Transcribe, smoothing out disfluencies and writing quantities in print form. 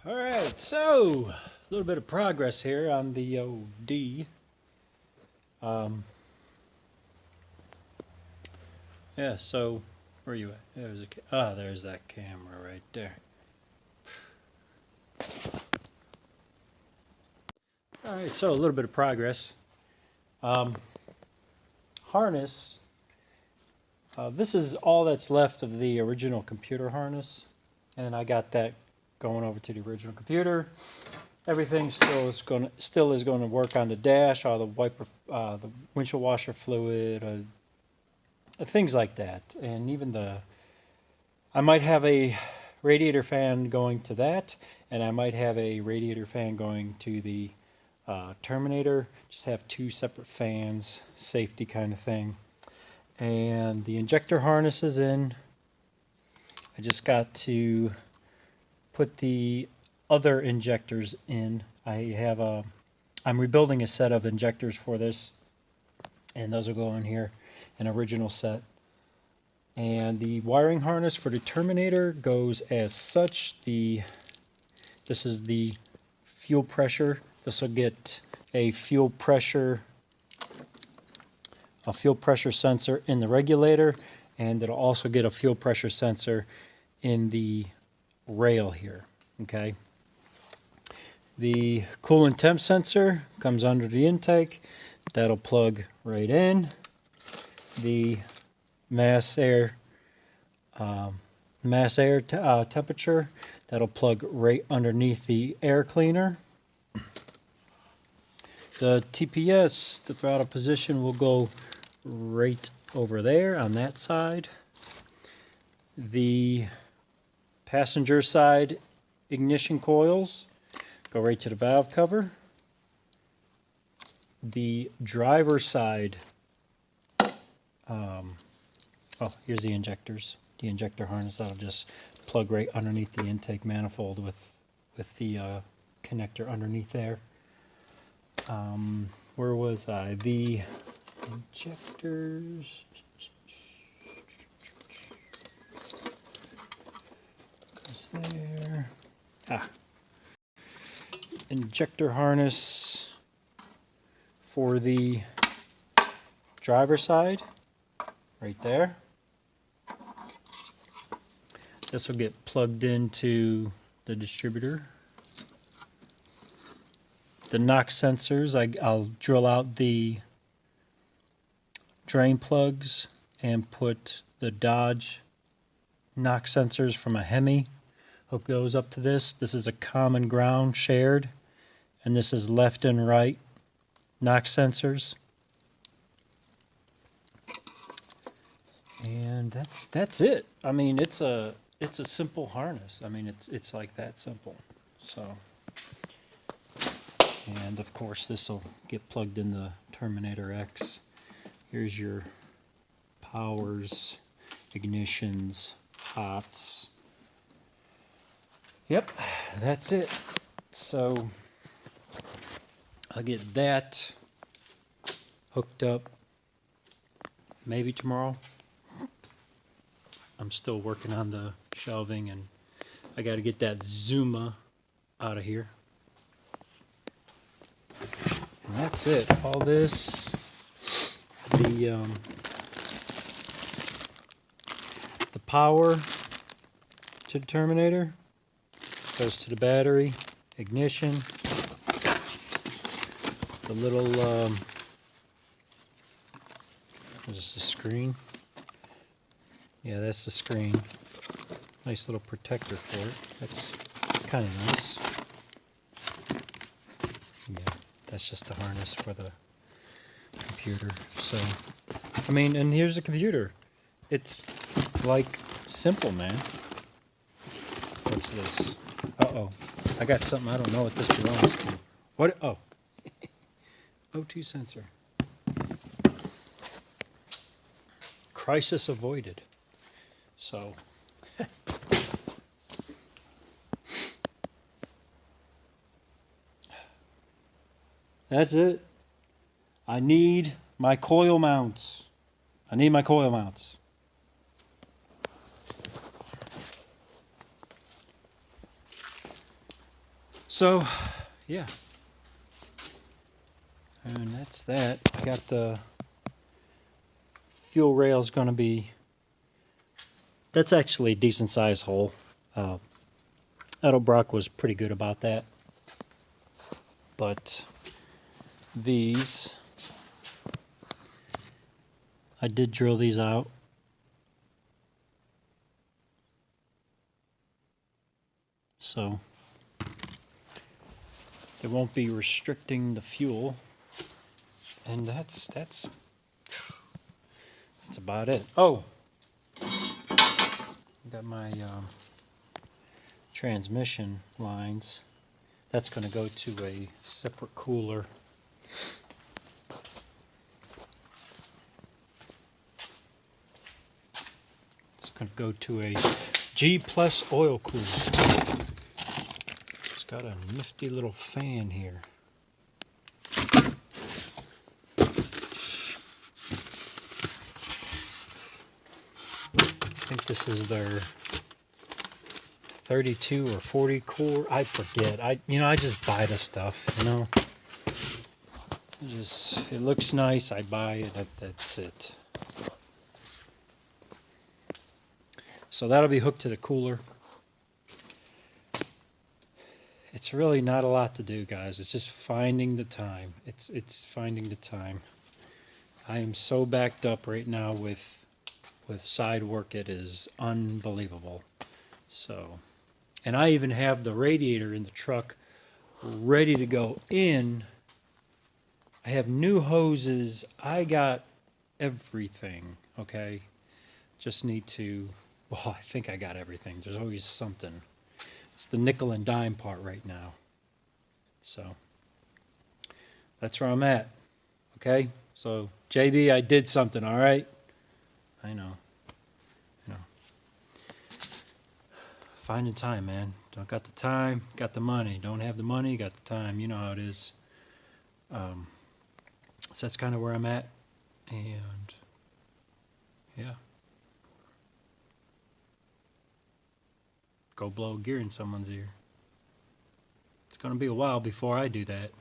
Alright, so a little bit of progress here on the OD. Yeah, so where are you at? There's that camera right there. Alright, so a little bit of progress. Harness. This is all that's left of the original computer harness, and I got that going over to the original computer. Everything still is going to work on the dash, all the wiper, the windshield washer fluid, things like that, and even I might have a radiator fan going to that, and I might have a radiator fan going to the Terminator. Just have two separate fans, safety kind of thing. And the injector harness is in. I just got to put the other injectors in. I'm rebuilding a set of injectors for this, and those will go in here, an original set. And the wiring harness for the Terminator goes as such. This is the fuel pressure. This will get a fuel pressure sensor in the regulator, and it'll also get a fuel pressure sensor in the rail here. Okay. The coolant temp sensor comes under the intake. That'll plug right in. The mass air temperature, that'll plug right underneath the air cleaner. The TPS, the throttle position, will go right over there on that side. The passenger side ignition coils go right to the valve cover. The driver side, here's the injectors. The injector harness, that'll just plug right underneath the intake manifold with the connector underneath there. Where was I? The injectors. Goes there. Injector harness for the driver side, right there. This will get plugged into the distributor. The NOx sensors, I'll drill out the drain plugs and put the Dodge NOx sensors from a Hemi. Hook those up to this. This is a common ground shared, and this is left and right NOx sensors. And that's it. I mean, it's a simple harness. I mean, it's like that simple. So, and of course this will get plugged in the Terminator X. Here's your powers, ignitions, hots. Yep, that's it. So I'll get that hooked up maybe tomorrow. I'm still working on the shelving, and I got to get that Zuma out of here. And that's it. All this, the power to the Terminator goes to the battery, ignition, the little is this the screen? Yeah, that's the screen. Nice little protector for it. That's kind of nice. Yeah, that's just the harness for the computer. So, I mean, and here's the computer. It's like simple, man. What's this? Uh-oh. I got something. I don't know what this belongs to. What? Oh. O2 sensor. Crisis avoided. So, that's it. I need my coil mounts. So, yeah. And that's that. I got the fuel rail's going to be... That's actually a decent size hole. Edelbrock was pretty good about that. But these... I did drill these out. So they won't be restricting the fuel. And that's about it. Oh, got my transmission lines. That's going to go to a separate cooler. It's going to go to a G plus oil cooler. It's got a nifty little fan here. I think this is their 32 or 40 core. I forget. I just buy the stuff, you know. It looks nice. I buy it. That's it. So that'll be hooked to the cooler. It's really not a lot to do, guys. It's just finding the time. It's finding the time. I am so backed up right now with side work. It is unbelievable. So, and I even have the radiator in the truck ready to go in. I have new hoses. I got everything, okay? Just need to, well, I think I got everything. There's always something. It's the nickel and dime part right now. So, that's where I'm at, okay? So, JD, I did something, all right? I know. Finding time, man. Don't got the time, got the money. Don't have the money, got the time. You know how it is. So that's kind of where I'm at. And yeah. Go blow a gear in someone's ear. It's going to be a while before I do that.